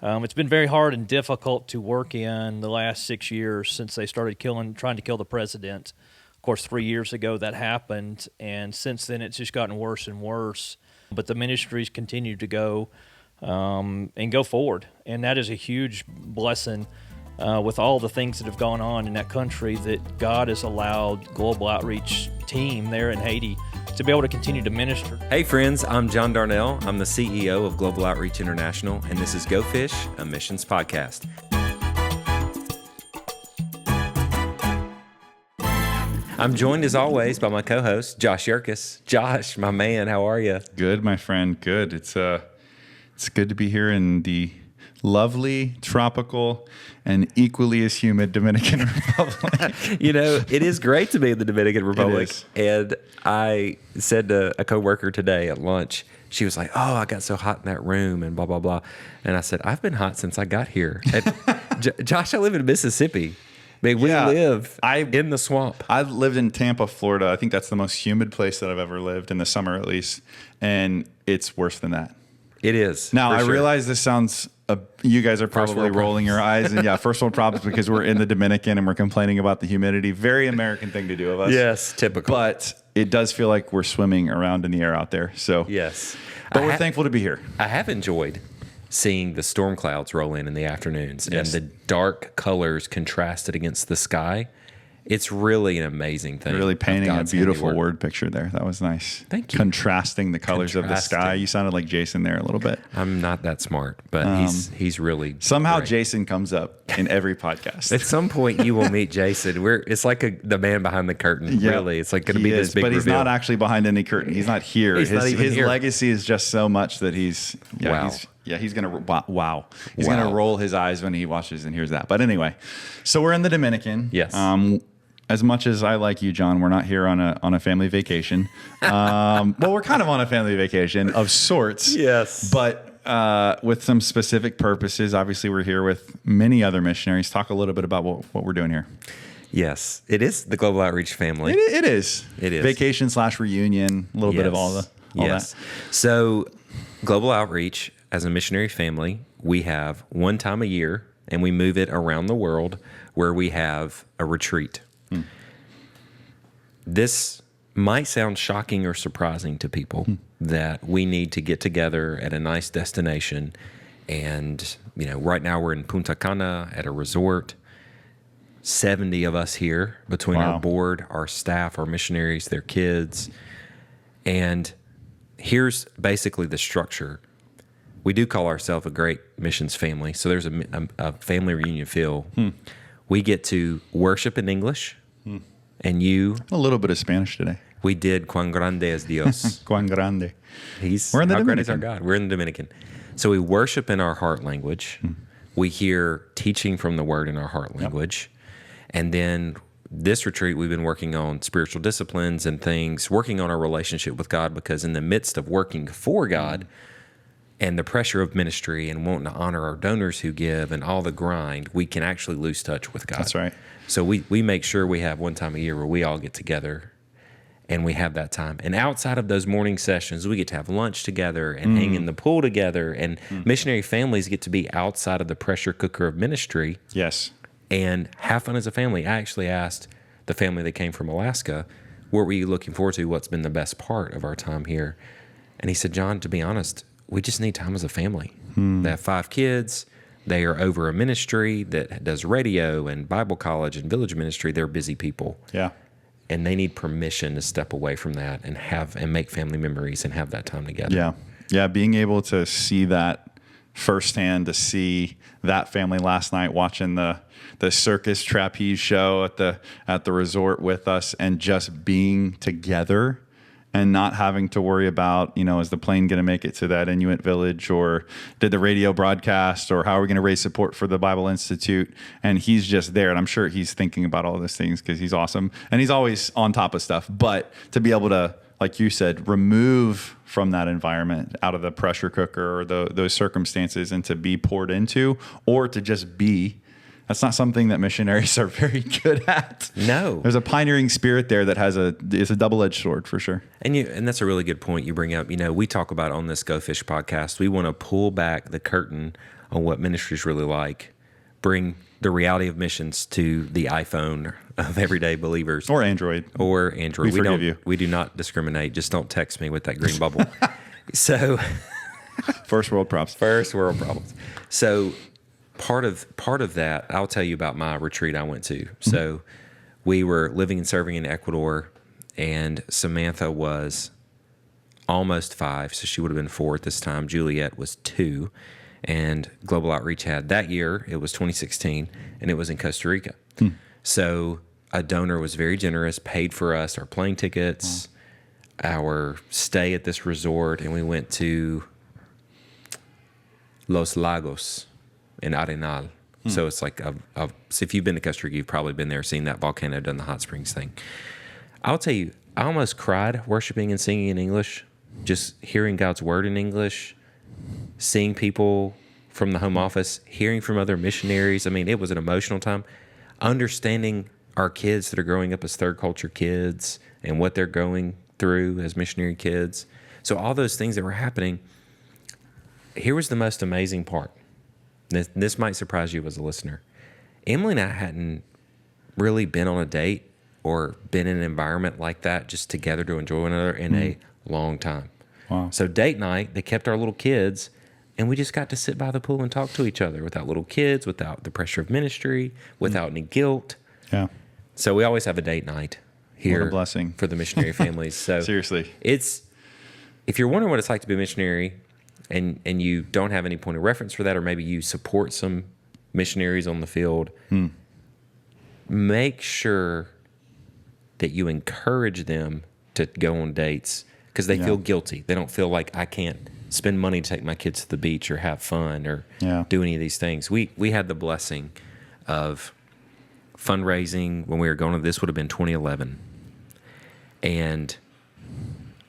It's been very hard and difficult to work in the last 6 years since they started trying to kill the president. Of course, 3 years ago that happened, and since then it's just gotten worse and worse. But the ministries continue to go and go forward, and that is a huge blessing with all the things that have gone on in that country, that God has allowed Global Outreach team there in Haiti to be able to continue to minister. Hey friends, I'm John Darnell. I'm the CEO of Global Outreach International, and this is Go Fish, a missions podcast. I'm joined as always by my co-host, Josh Yerkes. Josh, my man, how are you? Good, my friend. Good. It's good to be here in the lovely, tropical, and equally as humid Dominican Republic. You know, it is great to be in the Dominican Republic. And I said to a coworker today at lunch, she was like, "Oh, I got so hot in that room," and blah, blah, blah. And I said, "I've been hot since I got here." Josh, I live in Mississippi. I mean, we live in the swamp. I've lived in Tampa, Florida. I think that's the most humid place that I've ever lived, in the summer at least. And it's worse than that. It is. Now, I realize this sounds, you guys are probably rolling your eyes. And yeah, first world problems because we're in the Dominican and we're complaining about the humidity. Very American thing to do of us. Yes, typical. But it does feel like we're swimming around in the air out there. So yes. But we're thankful to be here. I have enjoyed seeing the storm clouds roll in the afternoons, yes, and the dark colors contrasted against the sky. It's really an amazing thing. You're really painting a beautiful word picture there. That was nice. Thank you. Contrasting the colors of the sky. You sounded like Jason there a little bit. I'm not that smart, but he's really somehow great. Jason comes up in every podcast. At some point, you will meet Jason. It's like the man behind the curtain. Yeah, really, it's like going to be this big but reveal. he's not actually behind any curtain. He's not here. He's not even his here. legacy is just so much that he's wow. He's gonna He's gonna roll his eyes when he watches and hears that. But anyway, so we're in the Dominican. Yes. As much as I like you, John, we're not here on a family vacation. Well, we're kind of on a family vacation of sorts. Yes. But with some specific purposes. Obviously, we're here with many other missionaries. Talk a little bit about what we're doing here. Yes, it is the Global Outreach family. It is. It is. Vacation / reunion, a little bit of all that. So Global Outreach, as a missionary family, we have one time a year, and we move it around the world, where we have a retreat. This might sound shocking or surprising to people that we need to get together at a nice destination. And, right now we're in Punta Cana at a resort. 70 of us here between our board, our staff, our missionaries, their kids. And here's basically the structure. We do call ourselves a great missions family. So there's a family reunion feel. We get to worship in English. And a little bit of Spanish today. We did Cuán Grande es Dios. Cuán Grande. We're in the Dominican. How great is our God? We're in the Dominican. So we worship in our heart language. We hear teaching from the Word in our heart language. And then this retreat, we've been working on spiritual disciplines and things, working on our relationship with God, because in the midst of working for God and the pressure of ministry and wanting to honor our donors who give and all the grind, we can actually lose touch with God. That's right. So we make sure we have one time a year where we all get together and we have that time. And outside of those morning sessions, we get to have lunch together and hang in the pool together. And missionary families get to be outside of the pressure cooker of ministry. Yes. And have fun as a family. I actually asked the family that came from Alaska, what were you looking forward to? What's been the best part of our time here? And he said, John, to be honest, we just need time as a family. They have 5 kids. They are over a ministry that does radio and Bible college and village ministry. They're busy people. Yeah. And they need permission to step away from that and make family memories and have that time together. Yeah. Yeah. Being able to see that firsthand, to see that family last night watching the circus trapeze show at the resort with us, and just being together and not having to worry about, is the plane going to make it to that Inuit village, or did the radio broadcast, or how are we going to raise support for the Bible Institute? And he's just there. And I'm sure he's thinking about all those things because he's awesome. And he's always on top of stuff. But to be able to, like you said, remove from that environment, out of the pressure cooker or those circumstances, and to be poured into, or to just be, that's not something that missionaries are very good at. No. There's a pioneering spirit there that it's a double-edged sword for sure. And that's a really good point you bring up. We talk about on this Go Fish podcast, we want to pull back the curtain on what ministry is really like, bring the reality of missions to the iPhone of everyday believers. Or Android. We forgive you. We do not discriminate. Just don't text me with that green bubble. So First world props. first world problems. So part of that, I'll tell you about my retreat I went to. So we were living and serving in Ecuador, and Samantha was almost 5, so she would have been 4 at this time. Juliet was 2, and Global Outreach had that year, it was 2016, and it was in Costa Rica. So a donor was very generous, paid for us our plane tickets, our stay at this resort, and we went to Los Lagos in Arenal. So it's like, so if you've been to Costa Rica, you've probably been there, seen that volcano, done the hot springs thing. I'll tell you, I almost cried worshiping and singing in English, just hearing God's word in English, seeing people from the home office, hearing from other missionaries. I mean, it was an emotional time. Understanding our kids that are growing up as third culture kids and what they're going through as missionary kids. So all those things that were happening. Here was the most amazing part. This might surprise you as a listener. Emily and I hadn't really been on a date or been in an environment like that just together to enjoy one another in a long time. Wow. So date night, they kept our little kids, and we just got to sit by the pool and talk to each other without little kids, without the pressure of ministry, without any guilt. Yeah. So we always have a date night here. What a blessing. For the missionary families. So Seriously. if you're wondering what it's like to be a missionary and you don't have any point of reference for that, or maybe you support some missionaries on the field, make sure that you encourage them to go on dates, because they feel guilty. They don't feel like, I can't spend money to take my kids to the beach or have fun or do any of these things. We had the blessing of fundraising when we were going to, this would have been 2011. And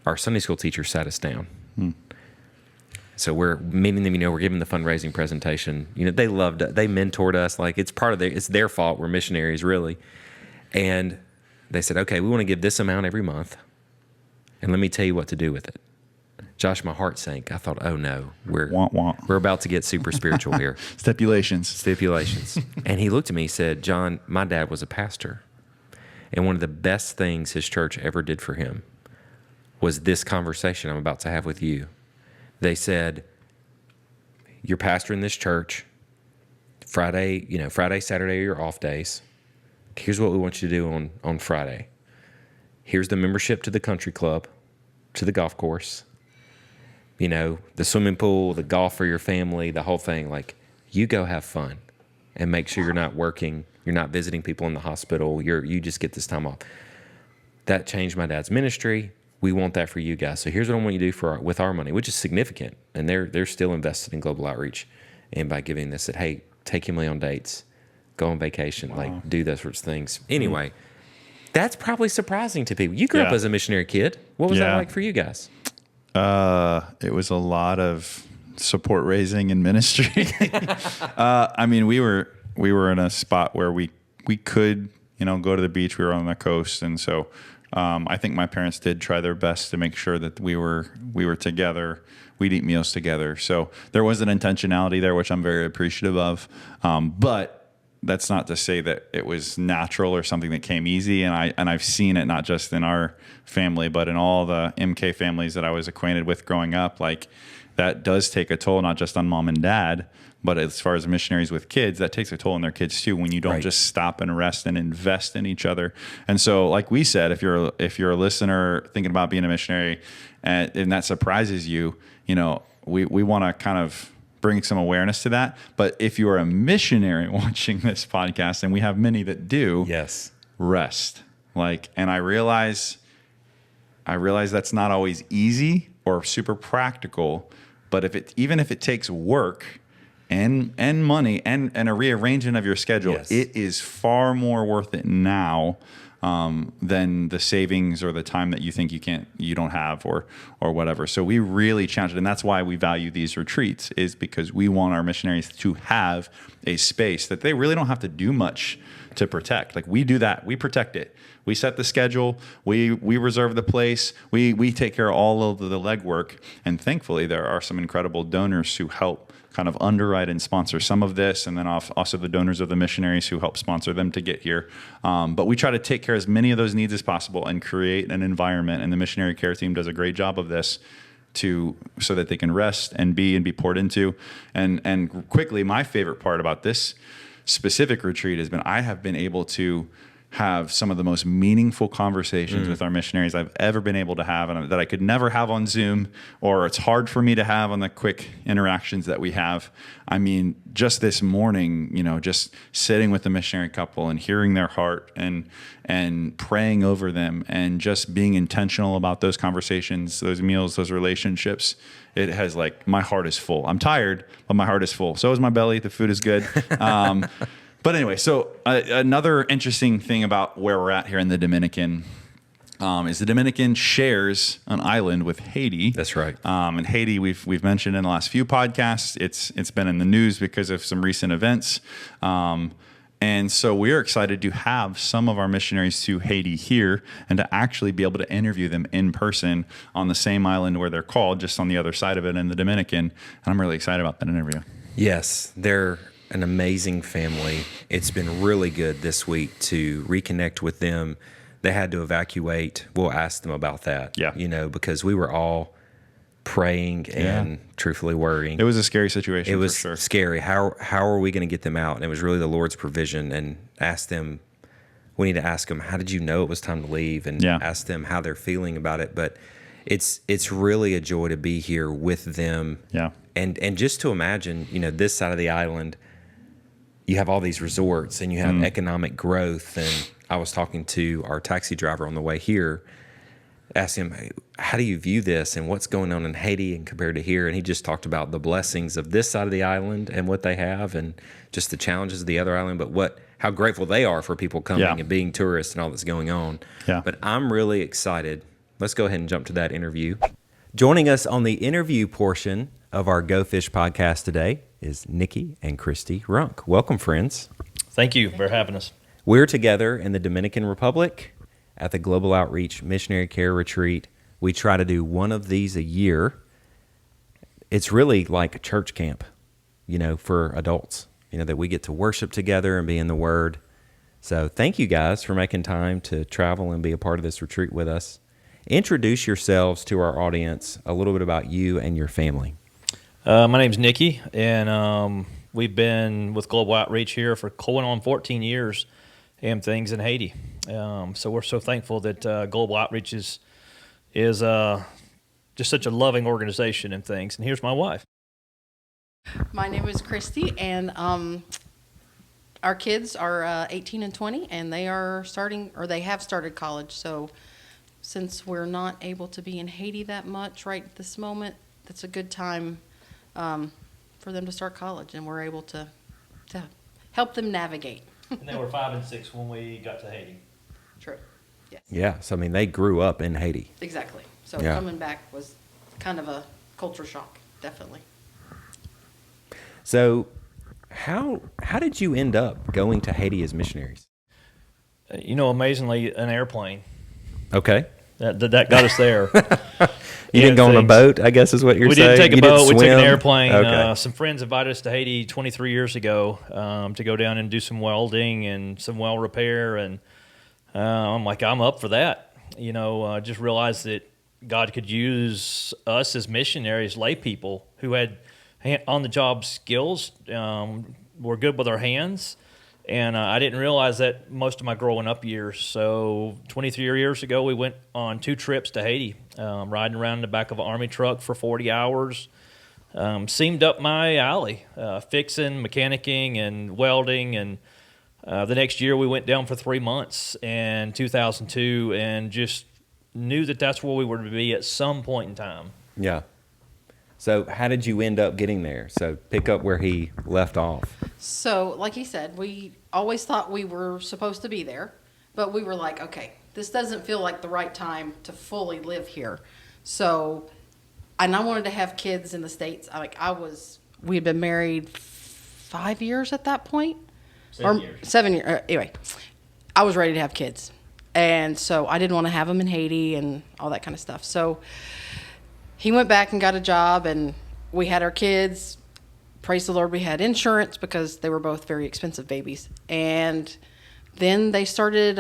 our Sunday school teacher sat us down. So we're meeting them, we're giving the fundraising presentation. They loved it. They mentored us. Like, it's their fault. We're missionaries, really. And they said, okay, we want to give this amount every month, and let me tell you what to do with it. Josh, my heart sank. I thought, oh no, we're about to get super spiritual here. Stipulations. And he looked at me, he said, John, my dad was a pastor, and one of the best things his church ever did for him was this conversation I'm about to have with you. They said, you're pastoring this church. Friday, Saturday are your off days. Here's what we want you to do on Friday. Here's the membership to the country club, to the golf course, the swimming pool, the golf for your family, the whole thing. Like, you go have fun and make sure you're not working, you're not visiting people in the hospital, you just get this time off. That changed my dad's ministry. We want that for you guys. So here's what I want you to do with our money, which is significant. And they're still invested in global outreach. And by giving this, that, hey, take Emily on dates, go on vacation, like do those sorts of things. Anyway, that's probably surprising to people. You grew up as a missionary kid. What was that like for you guys? It was a lot of support raising and ministry. We were in a spot where we could, go to the beach. We were on the coast. And so, I think my parents did try their best to make sure that we were together. We'd eat meals together. So there was an intentionality there, which I'm very appreciative of. But that's not to say that it was natural or something that came easy. And I've seen it not just in our family, but in all the MK families that I was acquainted with growing up. Like, that does take a toll, not just on mom and dad, but as far as missionaries with kids, that takes a toll on their kids too, when you don't just stop and rest and invest in each other. And so, like we said, if you're a listener thinking about being a missionary and that surprises you, we want to kind of bring some awareness to that. But if you're a missionary watching this podcast, and we have many that do, rest. And I realize that's not always easy or super practical, but even if it takes work and money and a rearrangement of your schedule, it is far more worth it now than the savings or the time that you think you don't have or whatever. So we really challenge it. And that's why we value these retreats, is because we want our missionaries to have a space that they really don't have to do much to protect. Like, we do that. We protect it. We set the schedule. We reserve the place. We take care of all of the legwork. And thankfully, there are some incredible donors who help kind of underwrite and sponsor some of this, and then also the donors of the missionaries who help sponsor them to get here. But we try to take care of as many of those needs as possible and create an environment, and the missionary care team does a great job of this so that they can rest and be poured into. And quickly, my favorite part about this specific retreat has been I have been able to have some of the most meaningful conversations with our missionaries I've ever been able to have, and that I could never have on Zoom, or it's hard for me to have on the quick interactions that we have. I mean, just this morning, just sitting with the missionary couple and hearing their heart and praying over them and just being intentional about those conversations, those meals, those relationships. It has my heart is full. I'm tired, but my heart is full. So is my belly. The food is good. But anyway, so another interesting thing about where we're at here in the Dominican is the Dominican shares an island with Haiti. That's right. And Haiti, we've mentioned in the last few podcasts. It's been in the news because of some recent events. And so we're excited to have some of our missionaries to Haiti here and to actually be able to interview them in person on the same island where they're called, just on the other side of it in the Dominican. And I'm really excited about that interview. Yes, they're an amazing family. It's been really good this week to reconnect with them. They had to evacuate. We'll ask them about that. Yeah. Because we were all praying and truthfully worrying. It was a scary situation. It was for sure. scary. How are we going to get them out? And it was really the Lord's provision. And we need to ask them, how did you know it was time to leave? And ask them how they're feeling about it. But it's really a joy to be here with them. Yeah. And just to imagine, this side of the island, you have all these resorts and you have economic growth. And I was talking to our taxi driver on the way here, asking him, hey, how do you view this and what's going on in Haiti and compared to here? And he just talked about the blessings of this side of the island and what they have, and just the challenges of the other island, but how grateful they are for people coming and being tourists and all that's going on. Yeah. But I'm really excited. Let's go ahead and jump to that interview. Joining us on the interview portion of our Go Fish podcast today is Nicky and Kristie Runk. Welcome, friends. Thank you for having us. We're together in the Dominican Republic at the Global Outreach Missionary Care Retreat. We try to do one of these a year. It's really like a church camp, for adults, that we get to worship together and be in the Word. So thank you guys for making time to travel and be a part of this retreat with us. Introduce yourselves to our audience, a little bit about you and your family. My name's Nicky, and we've been with Global Outreach here for going on 14 years and things in Haiti. So we're so thankful that Global Outreach is just such a loving organization and things. And here's my wife. My name is Kristie, and our kids are 18 and 20, and they have started college. So since we're not able to be in Haiti that much right at this moment, that's a good time for them to start college, and we're able to help them navigate. And they were 5 and 6 when we got to Haiti. True. Yes. Yeah, so they grew up in Haiti. Exactly. So coming back was kind of a culture shock, definitely. So how did you end up going to Haiti as missionaries? Amazingly, an airplane. Okay. That got us there. You didn't go on a boat, I guess is what you're saying? We didn't take a boat. We took an airplane. Okay. Some friends invited us to Haiti 23 years ago to go down and do some welding and some well repair. And I'm like, I'm up for that. Just realized that God could use us as missionaries, lay people who had on-the-job skills, were good with our hands. And I didn't realize that most of my growing up years. So 23 years ago, we went on 2 trips to Haiti, riding around in the back of an army truck for 40 hours. Seemed up my alley, fixing, mechanicking, and welding. And the next year, we went down for 3 months in 2002 and just knew that that's where we were to be at some point in time. Yeah. So how did you end up getting there? So pick up where he left off. So, like he said, we always thought we were supposed to be there, but we were like, okay, this doesn't feel like the right time to fully live here. So, and I wanted to have kids in the States. We had been married 5 years at that point. 7 years. 7 years. Anyway, I was ready to have kids. And so I didn't want to have them in Haiti and all that kind of stuff. So he went back and got a job, and we had our kids praise the Lord, we had insurance because they were both very expensive babies. And then they started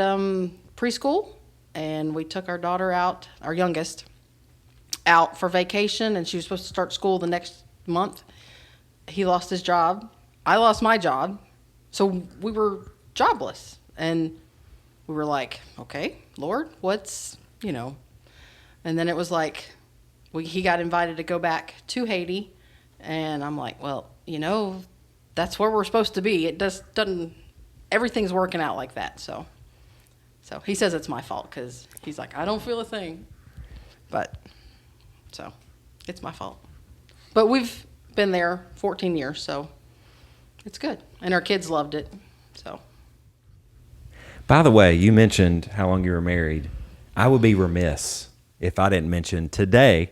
preschool, and we took our daughter out, our youngest, out for vacation, and she was supposed to start school the next month. He lost his job. I lost my job. So we were jobless. And we were like, okay, Lord, what's, And then it was like, he got invited to go back to Haiti. And I'm like, well, that's where we're supposed to be. It doesn't, everything's working out like that. So he says it's my fault because he's like, I don't feel a thing. So it's my fault. But we've been there 14 years, so it's good. And our kids loved it, so. By the way, you mentioned how long you were married. I would be remiss if I didn't mention today,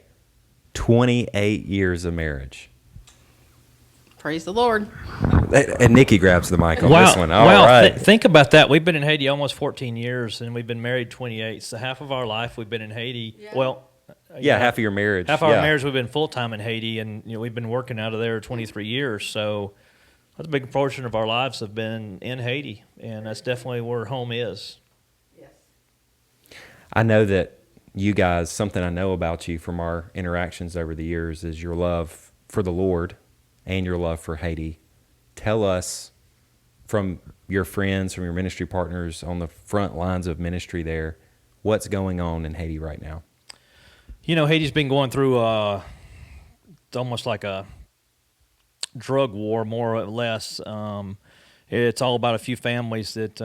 28 years of marriage. Praise the Lord. And Nicky grabs the mic on this one. All wow. right. Think about that. We've been in Haiti almost 14 years, and we've been married 28. So half of our life we've been in Haiti. Yeah. Well, half of your marriage. Half of our marriage we've been full-time in Haiti, and we've been working out of there 23 years. So that's a big portion of our lives have been in Haiti, and that's definitely where home is. Yes. I know that you guys, something I know about you from our interactions over the years is your love for the Lord and your love for Haiti. Tell us from your friends, from your ministry partners on the front lines of ministry there, what's going on in Haiti right now? Haiti's been going through almost like a drug war, more or less. It's all about a few families that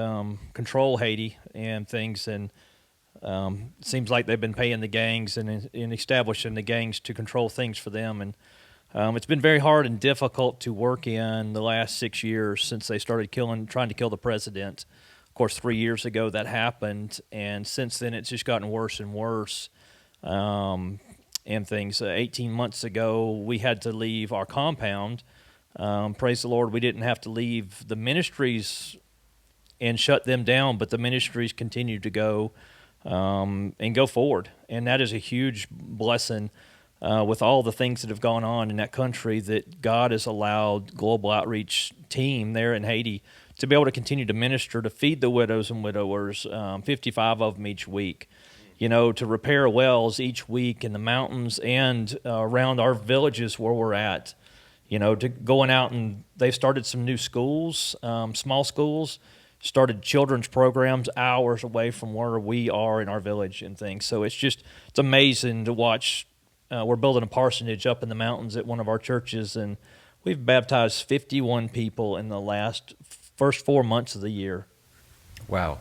control Haiti and things, and it seems like they've been paying the gangs and establishing the gangs to control things for them. And it's been very hard and difficult to work in the last 6 years since they started trying to kill the president. Of course, 3 years ago that happened, and since then it's just gotten worse and worse. And things. 18 months ago, we had to leave our compound. Praise the Lord, we didn't have to leave the ministries and shut them down, but the ministries continued to go and go forward. And that is a huge blessing with all the things that have gone on in that country, that God has allowed Global Outreach Team there in Haiti to be able to continue to minister, to feed the widows and widowers, 55 of them each week. To repair wells each week in the mountains and around our villages where we're at. To going out, and they've started some new schools, small schools, started children's programs hours away from where we are in our village and things. So it's amazing to watch. We're building a parsonage up in the mountains at one of our churches, and we've baptized 51 people in the first 4 months of the year. Wow.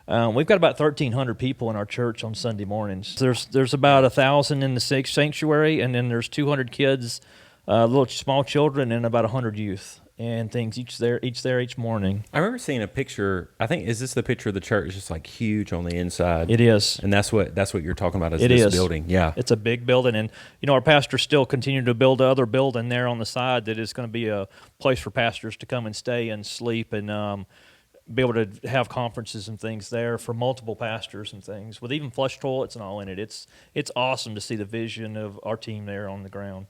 We've got about 1,300 people in our church on Sunday mornings. There's about 1,000 in the sanctuary, and then there's 200 kids, little small children, and about 100 youth and things each morning. I remember seeing a picture. I think, is this the picture of the church? Just like huge on the inside. It is, and that's what you're talking about. It is building. Yeah, it's a big building, and our pastors still continue to build another building there on the side that is going to be a place for pastors to come and stay and sleep and be able to have conferences and things there for multiple pastors and things, with even flush toilets and all in it. It's awesome to see the vision of our team there on the ground.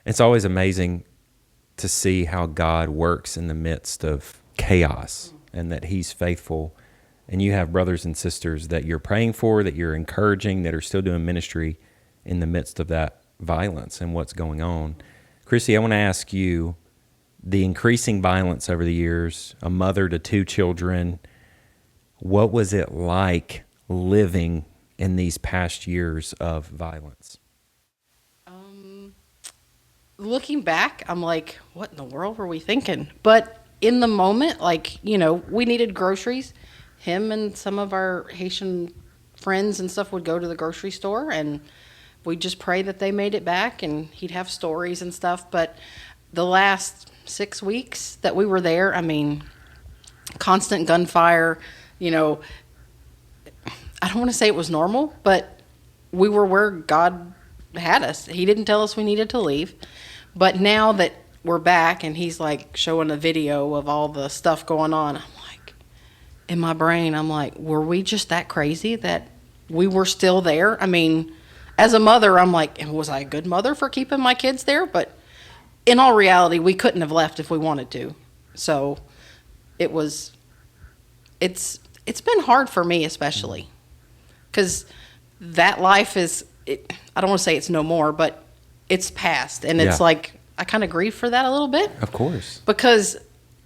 It's always amazing to see how God works in the midst of chaos, and that He's faithful. And you have brothers and sisters that you're praying for, that you're encouraging, that are still doing ministry in the midst of that violence and what's going on. Kristie, I want to ask you, the increasing violence over the years, a mother to 2 children, what was it like living in these past years of violence? Looking back, I'm like, what in the world were we thinking? But in the moment, we needed groceries. Him and some of our Haitian friends and stuff would go to the grocery store, and we'd just pray that they made it back, and he'd have stories and stuff. But the last 6 weeks that we were there, constant gunfire, I don't want to say it was normal, but we were where God had us. He didn't tell us we needed to leave. But now that we're back and he's like showing a video of all the stuff going on, I'm like, in my brain, I'm like, were we just that crazy that we were still there? As a mother, I'm like, was I a good mother for keeping my kids there? But in all reality, we couldn't have left if we wanted to. So it's been hard for me, especially because that life I don't want to say it's no more, but it's past. And it's like, I kind of grieve for that a little bit. Of course. Because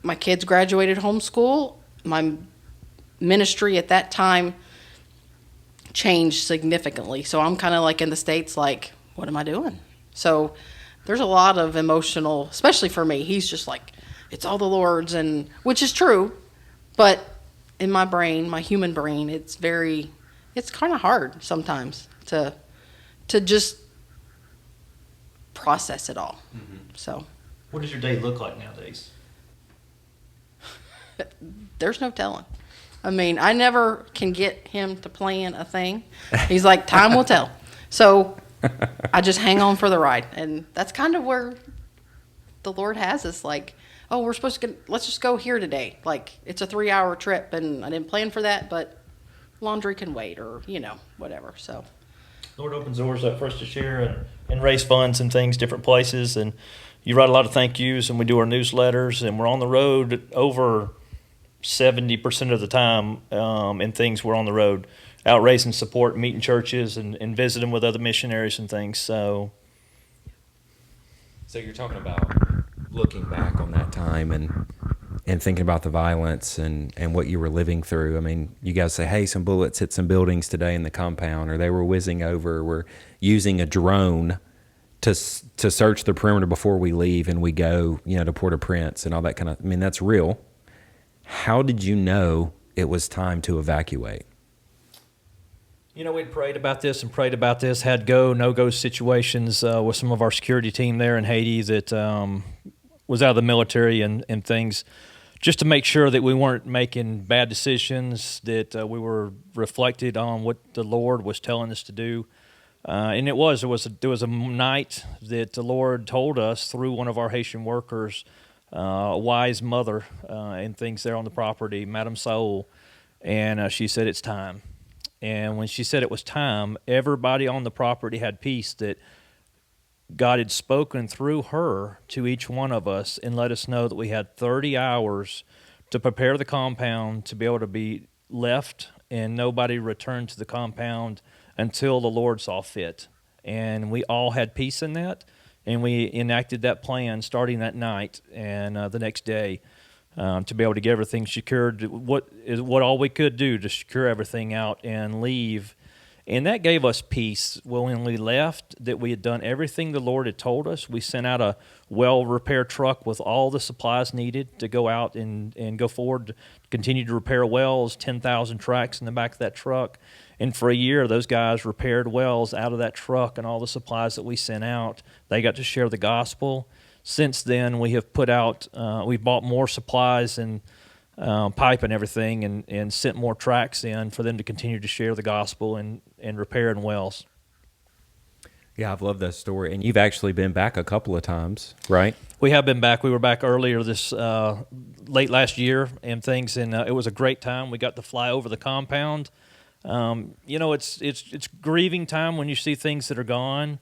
my kids graduated homeschool. My ministry at that time changed significantly. So I'm kind of like in the States, like, what am I doing? So there's a lot of emotional, especially for me. He's just like, it's all the Lord's, and which is true. But in my brain, my human brain, it's kind of hard sometimes to just process it all. Mm-hmm. So what does your day look like nowadays? There's no telling. I mean, I never can get him to plan a thing. He's like, time will tell. So I just hang on for the ride. And that's kind of where the Lord has us. Like, oh, we're supposed to let's just go here today. Like, it's a 3-hour trip, and I didn't plan for that, but laundry can wait, or, whatever. So Lord opens doors up for us to share and raise funds and things, different places. And you write a lot of thank yous, and we do our newsletters, and we're on the road over 70% of the time, and things we're on the road, out raising support, meeting churches, and visiting with other missionaries and things. So you're talking about looking back on that time and thinking about the violence and what you were living through. I mean, you guys say, hey, some bullets hit some buildings today in the compound, or they were whizzing over. We're using a drone to search the perimeter before we leave, and we go, to Port-au-Prince and all that kind of. I mean, that's real. How did you know it was time to evacuate? We'd prayed about this, had go, no-go situations with some of our security team there in Haiti that was out of the military and things, just to make sure that we weren't making bad decisions, that we were reflected on what the Lord was telling us to do. And there was a night that the Lord told us through one of our Haitian workers, a wise mother and things there on the property, Madame Saul, and she said, it's time. And when she said it was time, everybody on the property had peace that God had spoken through her to each one of us and let us know that we had 30 hours to prepare the compound to be able to be left, and nobody returned to the compound until the Lord saw fit. And we all had peace in that. And we enacted that plan starting that night and the next day to be able to get everything secured. What all we could do to secure everything out and leave. And that gave us peace when we left, that we had done everything the Lord had told us. We sent out a well repair truck with all the supplies needed to go out and go forward, to continue to repair wells, 10,000 tracks in the back of that truck. And for a year, those guys repaired wells out of that truck, and all the supplies that we sent out, they got to share the gospel. Since then, we have we've bought more supplies and pipe and everything, and sent more tracks in for them to continue to share the gospel and repairing wells. Yeah, I've loved that story. And you've actually been back a couple of times, right? We have been back. We were back earlier this late last year and things, and it was a great time. We got to fly over the compound. It's grieving time when you see things that are gone.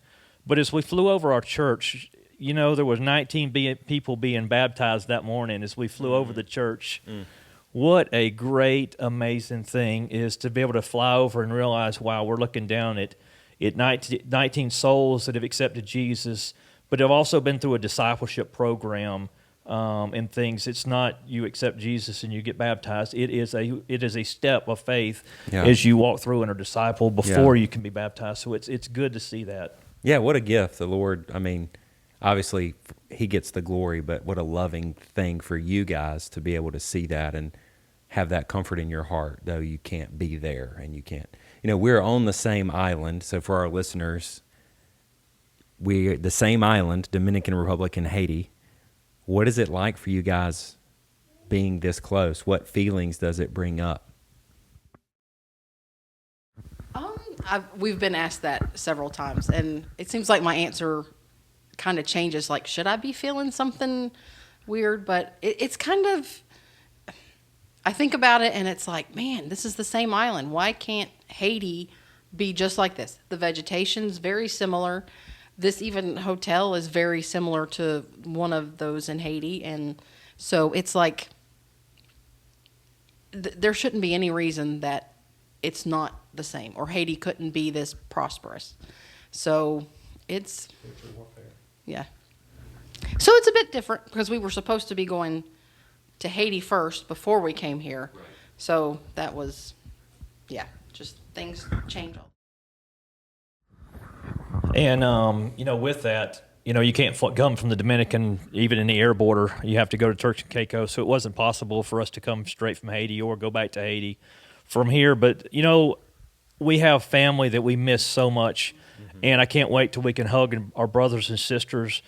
But as we flew over our church, there was 19 people being baptized that morning as we flew over the church. Mm. What a great, amazing thing is to be able to fly over and realize, wow, we're looking down at 19 souls that have accepted Jesus, but have also been through a discipleship program and things. It's not you accept Jesus and you get baptized. It is a step of faith as you walk through and are discipled before you can be baptized. So it's good to see that. Yeah, what a gift. The Lord, I mean, obviously he gets the glory, but what a loving thing for you guys to be able to see that and have that comfort in your heart, though you can't be there and you can't. We're on the same island, so for our listeners, we're the same island, Dominican Republic and Haiti. What is it like for you guys being this close? What feelings does it bring up? We've been asked that several times, and it seems like my answer kind of changes. Like, should I be feeling something weird? But it's kind of, I think about it, and it's like, man, this is the same island. Why can't Haiti be just like this? The vegetation's very similar. this even hotel is very similar to one of those in Haiti. And so it's like there shouldn't be any reason that it's not the same, or Haiti couldn't be this prosperous. So it's, yeah. So it's a bit different because we were supposed to be going to Haiti first before we came here. Right. So that was, yeah, just things change. And, with that, you can't come from the Dominican, even in the air border. You have to go to Turks and Caicos. So it wasn't possible for us to come straight from Haiti or go back to Haiti from here. But, we have family that we miss so much. Mm-hmm. And I can't wait till we can hug our brothers and sisters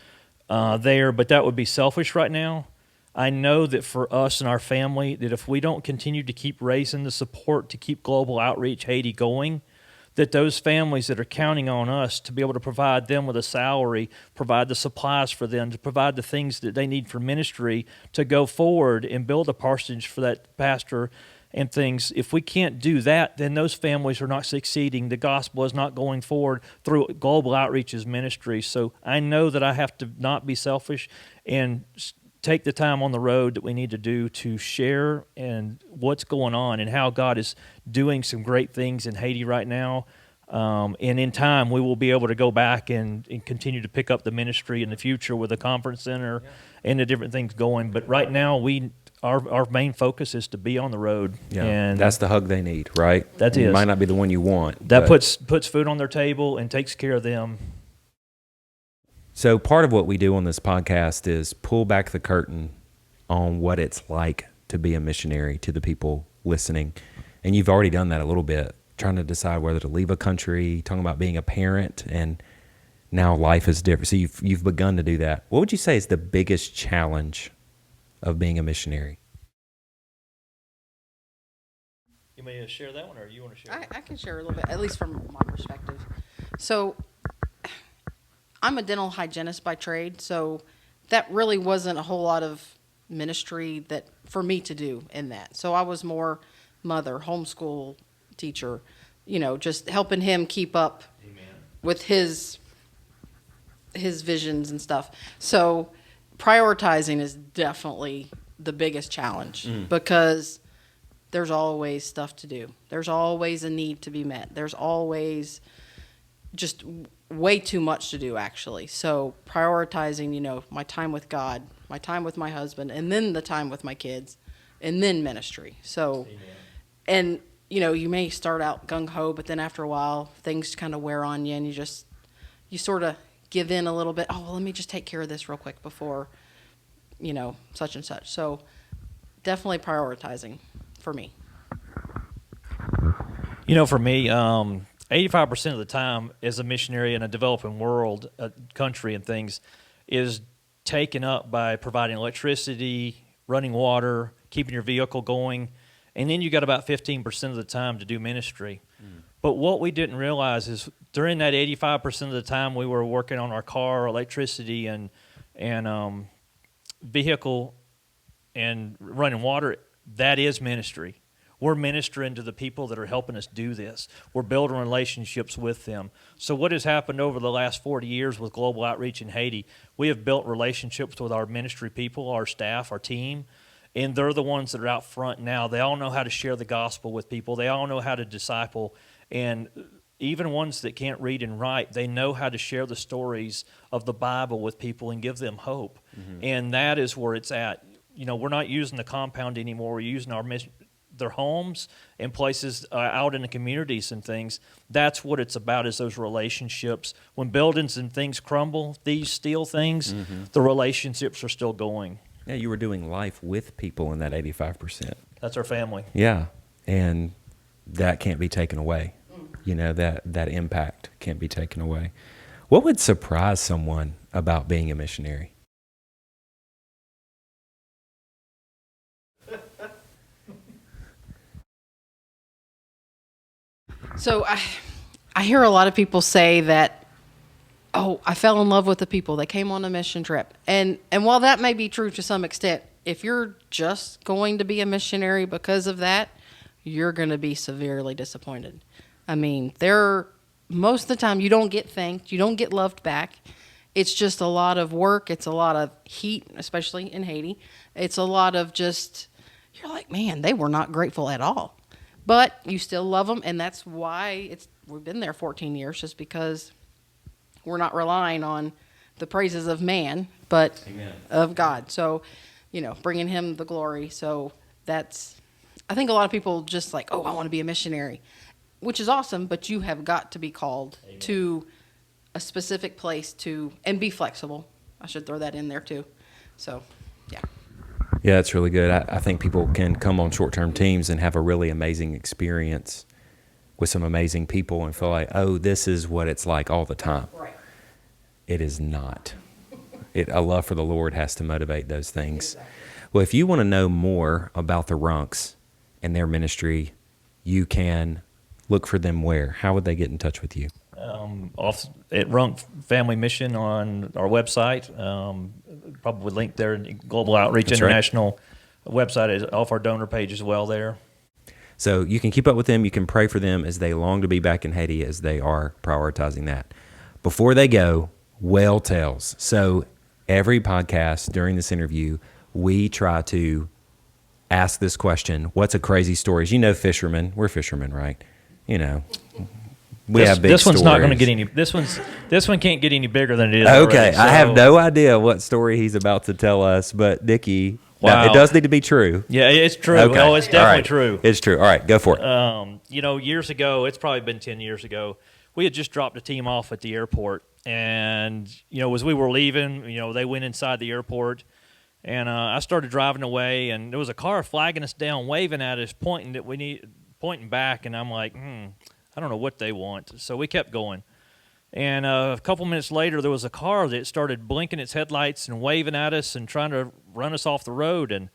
there. But that would be selfish right now. I know that for us and our family, that if we don't continue to keep raising the support to keep Global Outreach Haiti going, that those families that are counting on us to be able to provide them with a salary, provide the supplies for them, to provide the things that they need for ministry to go forward and build a parsonage for that pastor and things. If we can't do that, then those families are not succeeding. The gospel is not going forward through Global Outreach's ministry. So I know that I have to not be selfish and take the time on the road that we need to do to share and what's going on and how God is doing some great things in Haiti right now. And in time, we will be able to go back and continue to pick up the ministry in the future with the conference center and the different things going. But right now, our main focus is to be on the road. Yeah, and that's the hug they need, right? That it is. Might not be the one you want. That puts food on their table and takes care of them. So part of what we do on this podcast is pull back the curtain on what it's like to be a missionary to the people listening. And you've already done that a little bit, trying to decide whether to leave a country, talking about being a parent, and now life is different. So you've begun to do that. What would you say is the biggest challenge of being a missionary? You may share that one, or you want to share? I can share a little bit, at least from my perspective. So I'm a dental hygienist by trade, so that really wasn't a whole lot of ministry that for me to do in that. So I was more mother, homeschool teacher, just helping him keep up with his visions and stuff. So prioritizing is definitely the biggest challenge because there's always stuff to do. There's always a need to be met. There's always just way too much to do, actually. So prioritizing, my time with God, my time with my husband, and then the time with my kids, and then ministry. So, and, you may start out gung-ho, but then after a while, things kind of wear on you, and you sort of give in a little bit. Oh, well, let me just take care of this real quick before, such and such. So definitely prioritizing for me. For me, 85% of the time as a missionary in a developing world, a country and things, is taken up by providing electricity, running water, keeping your vehicle going, and then you got about 15% of the time to do ministry. But what we didn't realize is during that 85% of the time we were working on our car, electricity, and vehicle and running water, that is ministry. We're ministering to the people that are helping us do this. We're building relationships with them. So what has happened over the last 40 years with Global Outreach in Haiti, we have built relationships with our ministry people, our staff, our team, and they're the ones that are out front now. They all know how to share the gospel with people. They all know how to disciple. And even ones that can't read and write, they know how to share the stories of the Bible with people and give them hope. And that is where it's at. We're not using the compound anymore. We're using their homes and places out in the communities and things. That's what it's about, is those relationships. When buildings and things crumble, these steel things, the relationships are still going. Yeah, you were doing life with people in that 85%. That's our family. Yeah, and that can't be taken away. That impact can't be taken away. What would surprise someone about being a missionary? So I hear a lot of people say that, oh, I fell in love with the people. They came on a mission trip. And while that may be true to some extent, if you're just going to be a missionary because of that, you're going to be severely disappointed. I mean, most of the time you don't get thanked, you don't get loved back. It's just a lot of work. It's a lot of heat, especially in Haiti. It's a lot of just, you're like, man, they were not grateful at all. But you still love them, and that's why we've been there 14 years, just because we're not relying on the praises of man, but Amen. Of God. So, bringing him the glory. So I think a lot of people just like, oh, I want to be a missionary, which is awesome, but you have got to be called Amen. To a specific place and be flexible. I should throw that in there too. So, yeah. Yeah, it's really good. I think people can come on short-term teams and have a really amazing experience with some amazing people and feel like, oh, this is what it's like all the time. Right. It is not. A love for the Lord has to motivate those things. Exactly. Well, if you want to know more about the Runks and their ministry, you can look for them where? How would they get in touch with you? Off at Runk Family Mission on our website. Probably linked there in Global Outreach That's International website is off our donor page as well there. So you can keep up with them. You can pray for them as they long to be back in Haiti, as they are prioritizing that. Before they go, whale tales. So every podcast during this interview, we try to ask this question: what's a crazy story? You know, fishermen. We're fishermen, right? We have big this one's stories. Not going to get any. This one can't get any bigger than it is. Okay, already, so. I have no idea what story he's about to tell us, but Nicky, wow. Now, it does need to be true. Yeah, it's true. Okay. Oh, it's definitely right. true. It's true. All right, go for it. Years ago, it's probably been 10 years ago, we had just dropped a team off at the airport, and as we were leaving, they went inside the airport, and I started driving away, and there was a car flagging us down, waving at us, pointing back, and I'm like, I don't know what they want. So we kept going. And a couple minutes later, there was a car that started blinking its headlights and waving at us and trying to run us off the road. And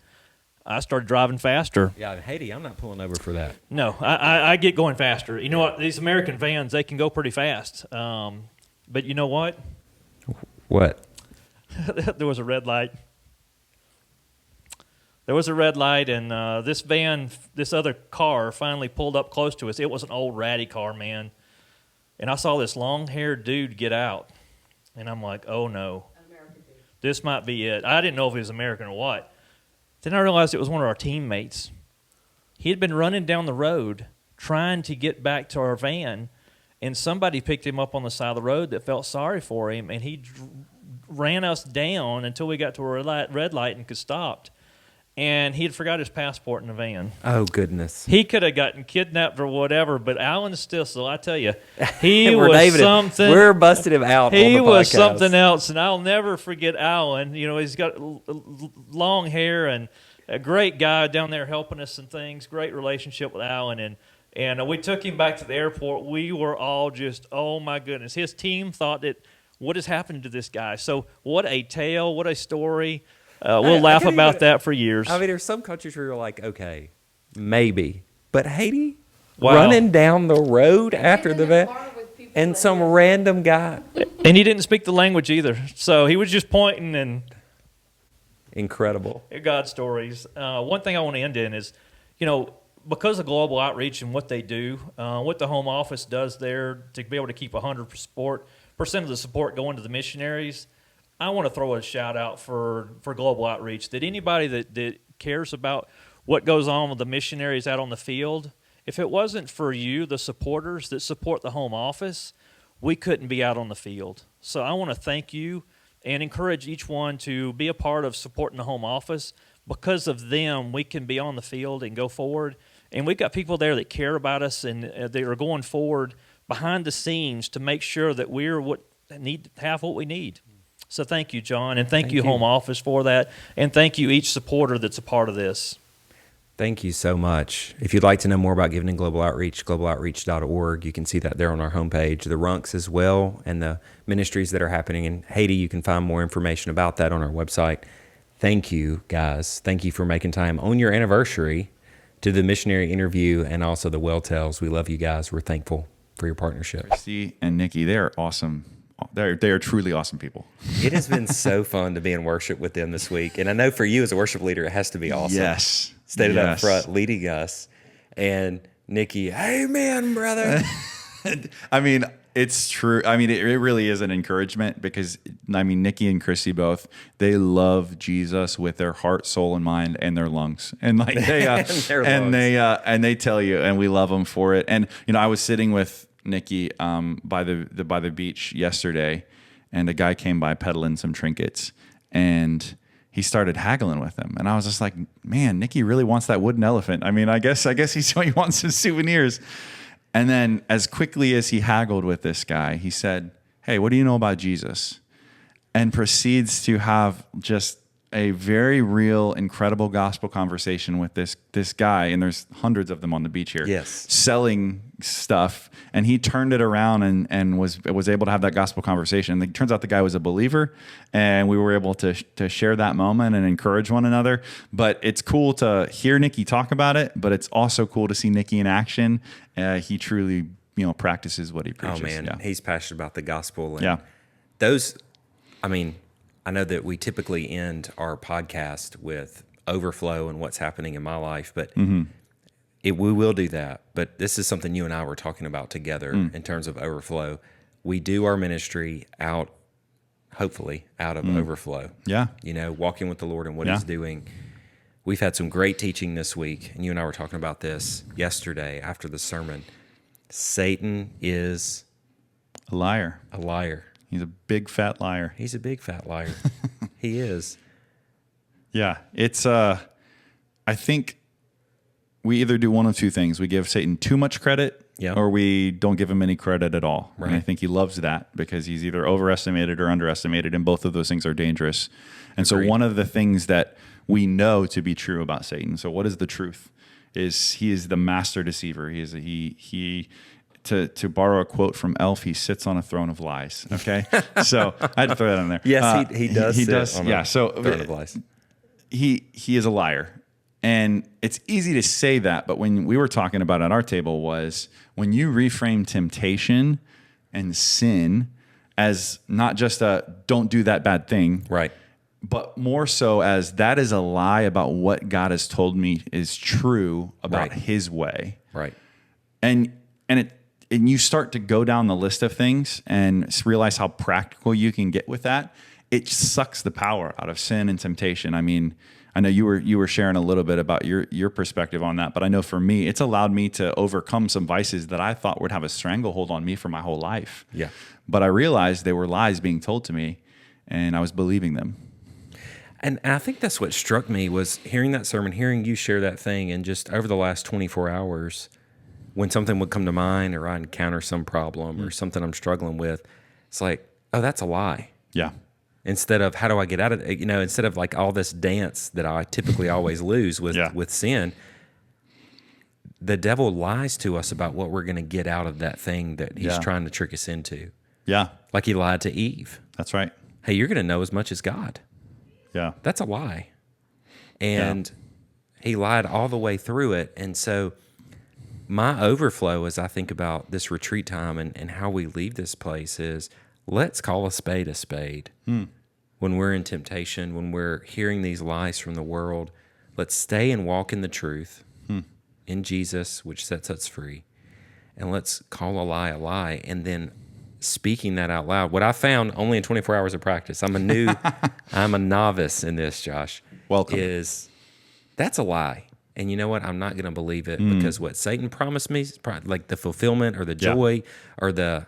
I started driving faster. Yeah, in Haiti, I'm not pulling over for that. No, I get going faster. You know what? These American vans, they can go pretty fast. But you know what? What? There was a red light. There was a red light, and this other car finally pulled up close to us. It was an old ratty car, man. And I saw this long-haired dude get out. And I'm like, oh, no. This might be it. I didn't know if he was American or what. Then I realized it was one of our teammates. He had been running down the road trying to get back to our van, and somebody picked him up on the side of the road that felt sorry for him, and he ran us down until we got to a red light and could stop. And he had forgot his passport in the van. Oh, goodness. He could have gotten kidnapped or whatever, but Alan Stissel, I tell you, he was something. We're busting him out. He on the was podcast. something else, and I'll never forget Alan. He's got long hair and a great guy down there helping us and things. Great relationship with Alan, and we took him back to the airport. We were all just, oh my goodness. His team thought that, what has happened to this guy? So what a tale, what a story. We'll laugh about that for years. I mean, there's some countries where you're like, okay, maybe. But Haiti, wow. Running down the road after the van, and some random guy. And he didn't speak the language either. So he was just pointing and... Incredible. God stories. One thing I want to end in is, because of global outreach and what they do, what the home office does there to be able to keep 100% of the support going to the missionaries, I want to throw a shout out for global outreach, that anybody that cares about what goes on with the missionaries out on the field, if it wasn't for you, the supporters that support the home office, we couldn't be out on the field. So I want to thank you and encourage each one to be a part of supporting the home office. Because of them, we can be on the field and go forward. And we've got people there that care about us, and they are going forward behind the scenes to make sure that we're what we need. So thank you, John, and thank you, Home Office, for that, and thank you, each supporter that's a part of this. Thank you so much. If you'd like to know more about giving in global outreach, globaloutreach.org, you can see that there on our homepage. The Runks as well, and the ministries that are happening in Haiti, you can find more information about that on our website. Thank you, guys. Thank you for making time on your anniversary to the missionary interview and also the Well Tales. We love you guys. We're thankful for your partnership. Kristie and Nicky, they are awesome. They are truly awesome people. It has been so fun to be in worship with them this week. And I know for you as a worship leader, it has to be awesome. Yes. Standing up front, leading us. And Nicky, amen, brother. I mean, it's true. I mean, it really is an encouragement because, I mean, Nicky and Kristie both, they love Jesus with their heart, soul, and mind, and their lungs. And like they, and they tell you, and we love them for it. And, you know, I was sitting with Nicky by the beach yesterday, and a guy came by peddling some trinkets, and he started haggling with them. And I was just like, man, Nicky really wants that wooden elephant. I mean, I guess he wants some souvenirs. And then as quickly as he haggled with this guy, he said, hey, what do you know about Jesus? And proceeds to have just a very real, incredible gospel conversation with this guy. And there's hundreds of them on the beach here. Yes. Selling stuff. And he turned it around and was able to have that gospel conversation. And it turns out the guy was a believer. And we were able to share that moment and encourage one another. But it's cool to hear Nicky talk about it. But it's also cool to see Nicky in action. He truly, practices what he preaches. Oh, man. Yeah. He's passionate about the gospel. And Yeah. I know that we typically end our podcast with overflow and what's happening in my life, but we will do that. But this is something you and I were talking about together in terms of overflow. We do our ministry hopefully out of overflow. Yeah. Walking with the Lord and what He's doing. We've had some great teaching this week, and you and I were talking about this yesterday after the sermon. Satan is A liar. a liar. He's a big fat liar. He's a big fat liar. He is. Yeah. It's I think we either do one of two things. We give Satan too much credit, or we don't give him any credit at all. Right. And I think he loves that because he's either overestimated or underestimated, and both of those things are dangerous. And Agreed. So one of the things that we know to be true about Satan, so what is the truth? Is he is the master deceiver. To borrow a quote from Elf, he sits on a throne of lies. Okay, so I had to throw that in there. Yes, he does. He sit does. on Yeah. a So throne of lies. he is a liar, and it's easy to say that. But when we were talking about at our table was when you reframe temptation and sin as not just a don't do that bad thing, Right. but more so as that is a lie about what God has told me is true about Right. His way. Right. And you start to go down the list of things and realize how practical you can get with that. It sucks the power out of sin and temptation. I mean, I know you were sharing a little bit about your perspective on that, but I know for me, it's allowed me to overcome some vices that I thought would have a stranglehold on me for my whole life. Yeah. But I realized they were lies being told to me, and I was believing them. And I think that's what struck me was hearing that sermon, hearing you share that thing, and just over the last 24 hours, when something would come to mind or I encounter some problem or something I'm struggling with, it's like, oh, that's a lie. Yeah. Instead of how do I get out of it? Instead of like all this dance that I typically always lose with sin, the devil lies to us about what we're going to get out of that thing that he's trying to trick us into. Yeah. Like he lied to Eve. That's right. Hey, you're going to know as much as God. Yeah. That's a lie. And he lied all the way through it. And so my overflow as I think about this retreat time and how we leave this place is let's call a spade a spade. When we're in temptation, when we're hearing these lies from the world, let's stay and walk in the truth in Jesus, which sets us free. And let's call a lie, and then speaking that out loud. What I found only in 24 hours of practice, I'm a novice in this, Josh. Welcome. Is that's a lie. And you know what? I'm not going to believe it because what Satan promised me, like the fulfillment or the joy or the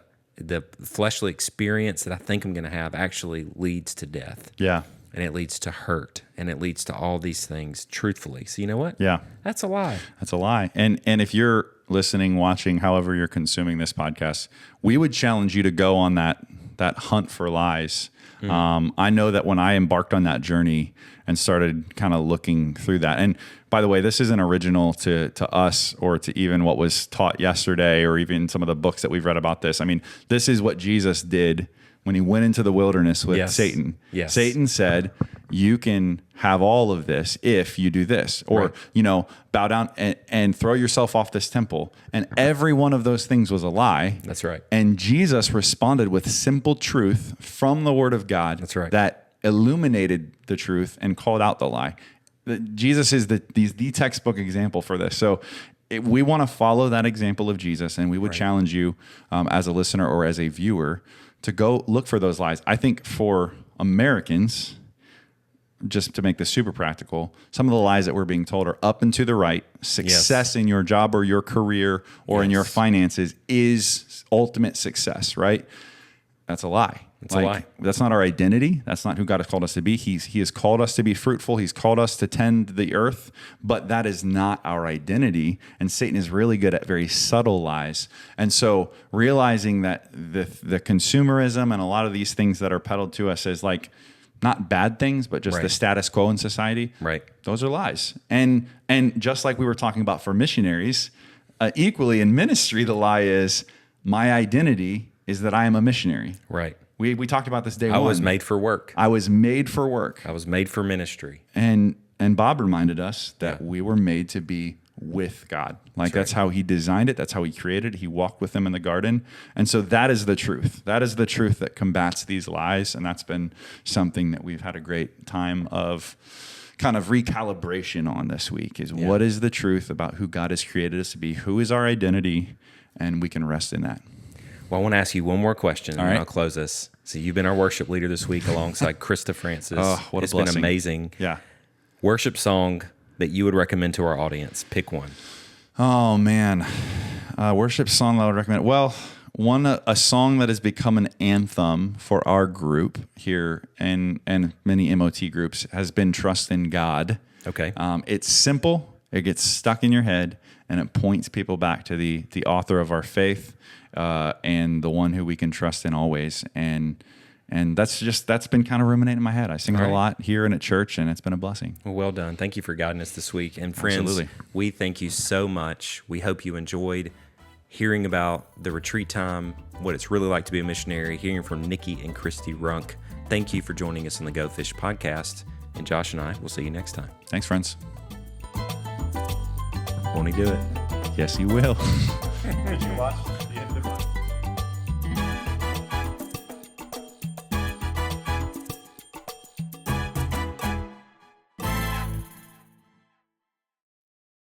fleshly experience that I think I'm going to have actually leads to death. Yeah. And it leads to hurt. And it leads to all these things truthfully. So you know what? Yeah. That's a lie. That's a lie. And if you're listening, watching, however you're consuming this podcast, we would challenge you to go on that hunt for lies. I know that when I embarked on that journey and started kind of looking through that, and by the way, this isn't original to us or to even what was taught yesterday or even some of the books that we've read about this. I mean, this is what Jesus did when he went into the wilderness with Satan. Yes. Satan said, you can have all of this if you do this, or, bow down and throw yourself off this temple. And every one of those things was a lie. That's right. And Jesus responded with simple truth from the word of God. That's right. That illuminated the truth and called out the lie. Jesus is the textbook example for this. So we want to follow that example of Jesus, and we would challenge you as a listener or as a viewer to go look for those lies. I think for Americans, just to make this super practical, some of the lies that we're being told are up and to the right. Success in your job or your career or in your finances is ultimate success, right? That's a lie. It's a lie. That's not our identity. That's not who God has called us to be. He has called us to be fruitful. He's called us to tend the earth, but that is not our identity. And Satan is really good at very subtle lies. And so realizing that the consumerism and a lot of these things that are peddled to us as like not bad things, but just the status quo in society, those are lies. And just like we were talking about for missionaries, equally in ministry, the lie is my identity is that I am a missionary. Right. We talked about this day one. I was made for work. I was made for work. I was made for ministry. And Bob reminded us that we were made to be with God. Like that's how he designed it. That's how he created it. He walked with him in the garden. And so that is the truth. That is the truth that combats these lies. And that's been something that we've had a great time of kind of recalibration on this week is what is the truth about who God has created us to be? Who is our identity? And we can rest in that. Well, I want to ask you one more question, and right. I'll close this. So you've been our worship leader this week alongside Krista Francis. What a it's been blessing. amazing. Yeah. Worship song that you would recommend to our audience. Pick one. Oh, man. Worship song I would recommend. Well, a song that has become an anthem for our group here and many MOT groups has been Trust in God. Okay. It's simple. It gets stuck in your head, and it points people back to the author of our faith and the one who we can trust in always. And that's been kind of ruminating in my head. I sing it a lot here and at church, and it's been a blessing. Well done. Thank you for guiding us this week. And friends, we thank you so much. We hope you enjoyed hearing about the retreat time, what it's really like to be a missionary, hearing from Nicky and Kristie Runk. Thank you for joining us on the Go Fish podcast. And Josh and I will see you next time. Thanks, friends. Won't he do it? Yes, he will. Did you watch the end of